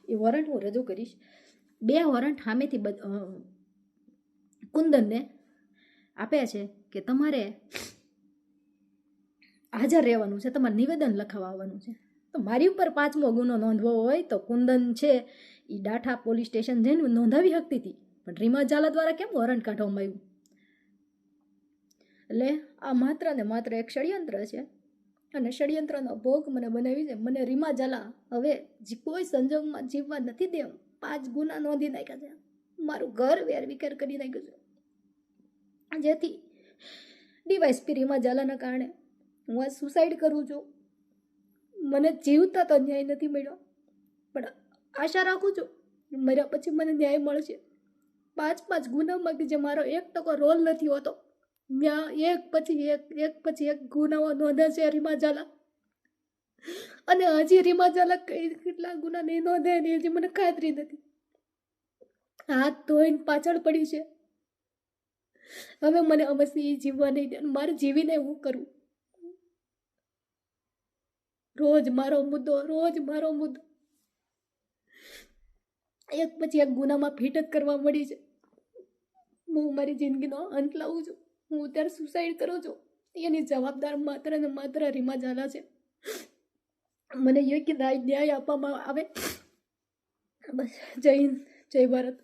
એ warrant હું રજૂ કરીશ. 2 વોરંટ સામેથી કુંદનને આપ્યા છે કે તમારે હાજર રહેવાનું છે, તમારે નિવેદન લખાવવા આવવાનું છે. તો મારી ઉપર 5મો ગુનો નોંધવો હોય તો કુંદન છે એ ડાઠા પોલીસ સ્ટેશન જઈને નોંધાવી શકતી હતી, પણ રીમા ઝાલા દ્વારા કેમ વોરંટ કાઢવામાં આવ્યું? એટલે આ માત્ર ને માત્ર એક ષડયંત્ર છે, અને ષડયંત્રનો ભોગ મને બનાવી છે. મને રીમા ઝાલા હવે કોઈ સંજોગમાં જીવવા નથી દેવા. 5 ગુના નોંધી નાખ્યા છે, મારું ઘર વેરવિખેર કરી નાખ્યું છે, જેથી ડીવાયએસપી રીમા ઝાલાના કારણે હું આ સુસાઇડ કરું છું. મને જીવતા તો ન્યાય નથી મળ્યો, પણ આશા રાખું છું મર્યા પછી મને ન્યાય મળશે. 5 ગુનામાં કે જે મારો 1% રોલ નથી હોતો, ત્યાં એક પછી એક ગુનાઓ નોંધે છે રીમા ઝાલા, અને હજી રીમા ઝાલા કેટલા ગુના નહીં નોંધે એની હજી મને ખાતરી નથી. હાથ ધોઈને પાછળ પડી છે. હવે મને અવશ્ય જીવવા નહીં દે, મારે જીવીને હું કરું? રોજ મારો મુદ્દો એક પછી એક ગુનામાં ફિટ જ કરવા મળી છે. હું મારી જિંદગીનો અંત લાવું છું, હું અત્યારે સુસાઇડ કરું છું. એની જવાબદાર માત્ર ને માત્ર રીમા ઝાલા છે. મને યોગ્ય ન્યાય આપવામાં આવે. બસ, જય હિન્દ, જય ભારત.